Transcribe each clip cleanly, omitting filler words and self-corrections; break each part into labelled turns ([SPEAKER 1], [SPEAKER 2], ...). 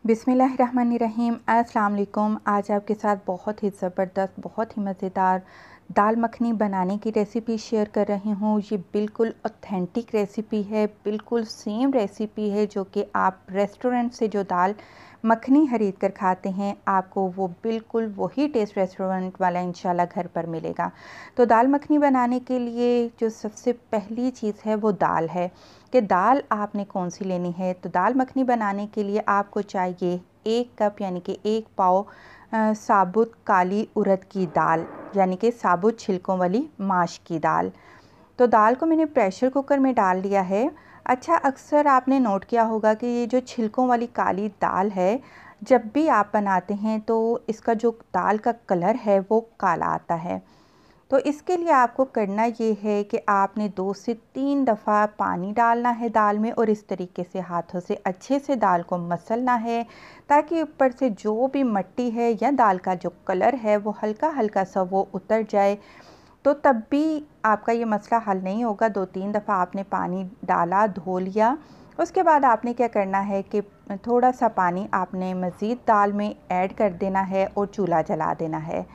[SPEAKER 1] बिस्मिल्लाहिर्रहमानिर्रहीम। अस्सलाम वालेकुम। आज आपके साथ बहुत ही ज़बरदस्त, बहुत ही मज़ेदार दाल मखनी बनाने की रेसिपी शेयर कर रही हूँ। ये बिल्कुल ऑथेंटिक रेसिपी है, बिल्कुल सेम रेसिपी है जो कि आप रेस्टोरेंट से जो दाल मखनी ख़रीद कर खाते हैं, आपको वो बिल्कुल वही टेस्ट रेस्टोरेंट वाला इंशाल्लाह घर पर मिलेगा। तो दाल मखनी बनाने के लिए जो सबसे पहली चीज़ है वो दाल है कि दाल आपने कौन सी लेनी है। तो दाल मखनी बनाने के लिए आपको चाहिए 1 कप यानी कि 1 पाव साबुत काली उड़द की दाल, यानी कि साबुत छिलकों वाली माश की दाल। तो दाल को मैंने प्रेशर कुकर में डाल दिया है। अच्छा, अक्सर आपने नोट किया होगा कि ये जो छिलकों वाली काली दाल है, जब भी आप बनाते हैं तो इसका जो दाल का कलर है वो काला आता है। तो इसके लिए आपको करना ये है कि आपने 2 से 3 दफ़ा पानी डालना है दाल में और इस तरीके से हाथों से अच्छे से दाल को मसलना है, ताकि ऊपर से जो भी मिट्टी है या दाल का जो कलर है वो हल्का-हल्का सा वो उतर जाए। तो तब भी आपका ये मसला हल नहीं होगा। 2-3 दफ़ा आपने पानी डाला, धो लिया। उसके बाद आपने क्या करना है कि थोड़ा-सा पानी आपने मज़ीद दाल में ऐड कर देना है और चूल्हा जला देना है।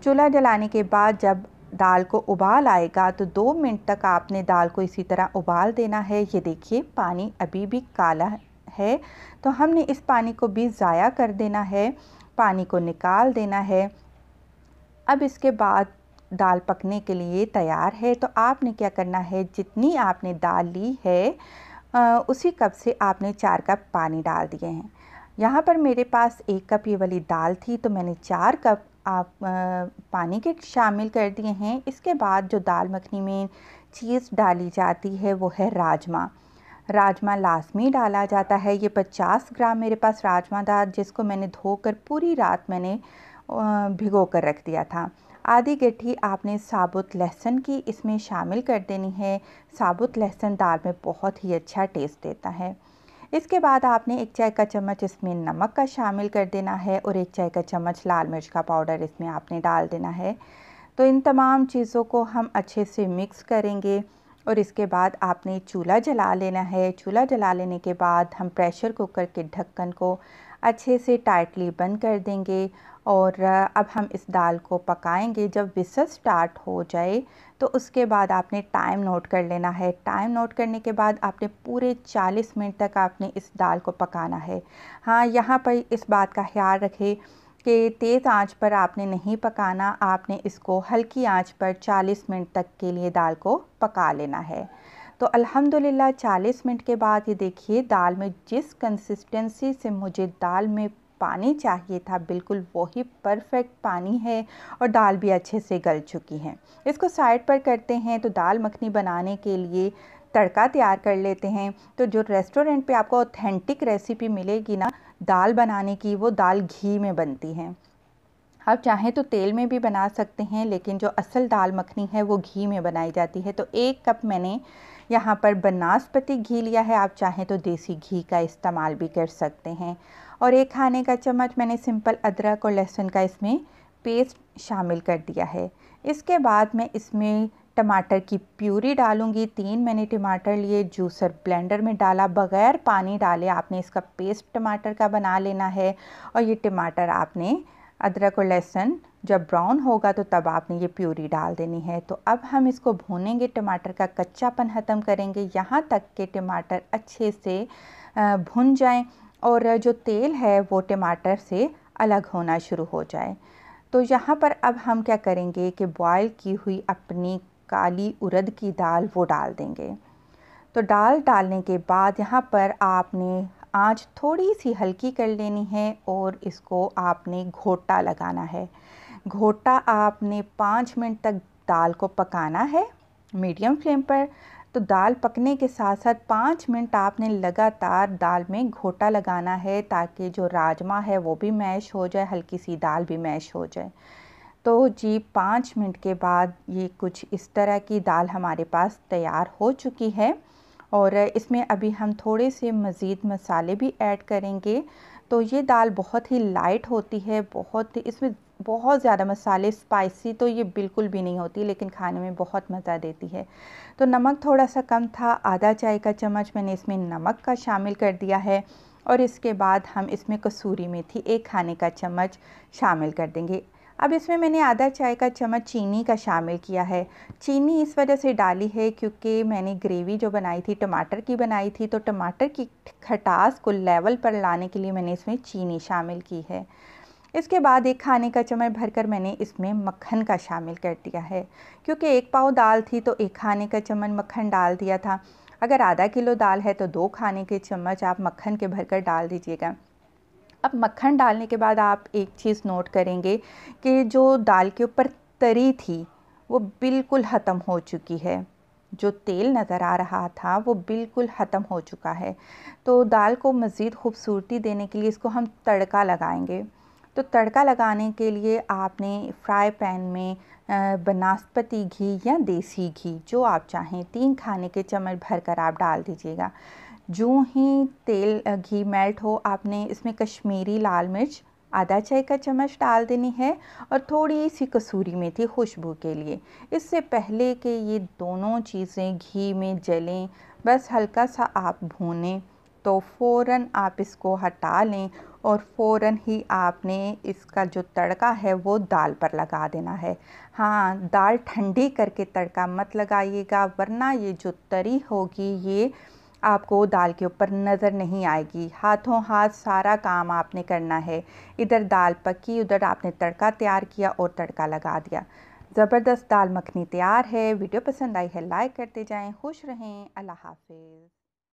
[SPEAKER 1] चूल्हा जलाने के बाद जब दाल को उबाल आएगा तो 2 मिनट तक आपने दाल को इसी तरह उबाल देना है। ये देखिए पानी अभी भी काला है, तो हमने इस पानी को भी ज़ाया कर देना है, पानी को निकाल देना है। अब इसके बाद दाल पकने के लिए तैयार है। तो आपने क्या करना है, जितनी आपने दाल ली है उसी कप से आपने 4 कप पानी डाल दिए हैं। यहाँ पर मेरे पास 1 कप ये वाली दाल थी, तो मैंने 4 कप पानी के शामिल कर दिए हैं। इसके बाद जो दाल मखनी में चीज़ डाली जाती है वो है राजमा। राजमा लाज़मी डाला जाता है। ये 50 ग्राम मेरे पास राजमा था, जिसको मैंने धोकर पूरी रात मैंने भिगो कर रख दिया था। आधी गठ्ठी आपने साबुत लहसुन की इसमें शामिल कर देनी है। साबुत लहसुन दाल में बहुत ही अच्छा टेस्ट देता है। इसके बाद आपने 1 चाय का चम्मच इसमें नमक का शामिल कर देना है और 1 चाय का चम्मच लाल मिर्च का पाउडर इसमें आपने डाल देना है। तो इन तमाम चीज़ों को हम अच्छे से मिक्स करेंगे और इसके बाद आपने चूल्हा जला लेना है। चूल्हा जला लेने के बाद हम प्रेशर कुकर के ढक्कन को अच्छे से टाइटली बंद कर देंगे और अब हम इस दाल को पकाएंगे। जब विसल स्टार्ट हो जाए तो उसके बाद आपने टाइम नोट कर लेना है। टाइम नोट करने के बाद आपने पूरे 40 मिनट तक आपने इस दाल को पकाना है। हाँ, यहाँ पर इस बात का ख्याल रखें कि तेज़ आंच पर आपने नहीं पकाना, आपने इसको हल्की आंच पर 40 मिनट तक के लिए दाल को पका लेना है। तो अल्हम्दुलिल्लाह 40 मिनट के बाद ये देखिए दाल में जिस कंसिस्टेंसी से मुझे दाल में पानी चाहिए था, बिल्कुल वही परफेक्ट पानी है और दाल भी अच्छे से गल चुकी है। इसको साइड पर करते हैं। तो दाल मखनी बनाने के लिए तड़का तैयार कर लेते हैं। तो जो रेस्टोरेंट पे आपको ऑथेंटिक रेसिपी मिलेगी ना दाल बनाने की, वो दाल घी में बनती है। आप चाहें तो तेल में भी बना सकते हैं, लेकिन जो असल दाल मखनी है वो घी में बनाई जाती है। तो 1 कप मैंने यहाँ पर बनास्पति घी लिया है, आप चाहें तो देसी घी का इस्तेमाल भी कर सकते हैं। और 1 खाने का चम्मच मैंने सिंपल अदरक और लहसुन का इसमें पेस्ट शामिल कर दिया है। इसके बाद मैं इसमें टमाटर की प्यूरी डालूँगी। 3 मैंने टमाटर लिए, जूसर ब्लेंडर में डाला, बग़ैर पानी डाले आपने इसका पेस्ट टमाटर का बना लेना है। और ये टमाटर आपने अदरक और लहसुन जब ब्राउन होगा तो तब आपने ये प्यूरी डाल देनी है। तो अब हम इसको भूनेंगे, टमाटर का कच्चापन ख़त्म करेंगे, यहाँ तक कि टमाटर अच्छे से भुन जाएं और जो तेल है वो टमाटर से अलग होना शुरू हो जाए। तो यहाँ पर अब हम क्या करेंगे कि बॉयल की हुई अपनी काली उड़द की दाल वो डाल देंगे। तो दाल डालने के बाद यहाँ पर आपने आंच थोड़ी सी हल्की कर लेनी है और इसको आपने घोटा लगाना है। घोटा आपने 5 मिनट तक दाल को पकाना है मीडियम फ्लेम पर। तो दाल पकने के साथ साथ 5 मिनट आपने लगातार दाल में घोटा लगाना है, ताकि जो राजमा है वो भी मैश हो जाए, हल्की सी दाल भी मैश हो जाए। तो जी 5 मिनट के बाद ये कुछ इस तरह की दाल हमारे पास तैयार हो चुकी है और इसमें अभी हम थोड़े से मज़ीद मसाले भी ऐड करेंगे। तो ये दाल बहुत ही लाइट होती है, इसमें बहुत ज़्यादा मसाले स्पाइसी तो ये बिल्कुल भी नहीं होती, लेकिन खाने में बहुत मज़ा देती है। तो नमक थोड़ा सा कम था, आधा चाय का चम्मच मैंने इसमें नमक का शामिल कर दिया है। और इसके बाद हम इसमें कसूरी मेथी 1 खाने का चम्मच शामिल कर देंगे। अब इसमें मैंने आधा चाय का चम्मच चीनी का शामिल किया है। चीनी इस वजह से डाली है क्योंकि मैंने ग्रेवी जो बनाई थी टमाटर की बनाई थी, तो टमाटर की खटास को लेवल पर लाने के लिए मैंने इसमें चीनी शामिल की है। इसके बाद 1 खाने का चम्मच भरकर मैंने इसमें मक्खन का शामिल कर दिया है। क्योंकि 1 पाव दाल थी तो 1 खाने का चम्मच मक्खन डाल दिया था। अगर आधा किलो दाल है तो 2 खाने के चम्मच आप मक्खन के भरकर डाल दीजिएगा। अब मक्खन डालने के बाद आप एक चीज़ नोट करेंगे कि जो दाल के ऊपर तरी थी वो बिल्कुल ख़त्म हो चुकी है। जो तेल नज़र आ रहा था वो बिल्कुल ख़त्म हो चुका है। तो दाल को मज़ीद खूबसूरती देने के लिए इसको हम तड़का लगाएंगे। तो तड़का लगाने के लिए आपने फ्राई पैन में बनास्पति घी या देसी घी जो आप चाहें 3 खाने के चम्मच भरकर आप डाल दीजिएगा। जो ही तेल घी मेल्ट हो आपने इसमें कश्मीरी लाल मिर्च आधा चाय का चम्मच डाल देनी है और थोड़ी सी कसूरी मेथी खुशबू के लिए। इससे पहले कि ये दोनों चीज़ें घी में जलें, बस हल्का सा आप भूनें तो फ़ौरन आप इसको हटा लें और फ़ौरन ही आपने इसका जो तड़का है वो दाल पर लगा देना है। हाँ, दाल ठंडी करके तड़का मत लगाइएगा, वरना ये जो तरी होगी ये आपको दाल के ऊपर नज़र नहीं आएगी। हाथों हाथ सारा काम आपने करना है। इधर दाल पकी, उधर आपने तड़का तैयार किया और तड़का लगा दिया। ज़बरदस्त दाल मखनी तैयार है। वीडियो पसंद आई है लाइक करते जाएं। खुश रहें। अल्लाह हाफ़िज़।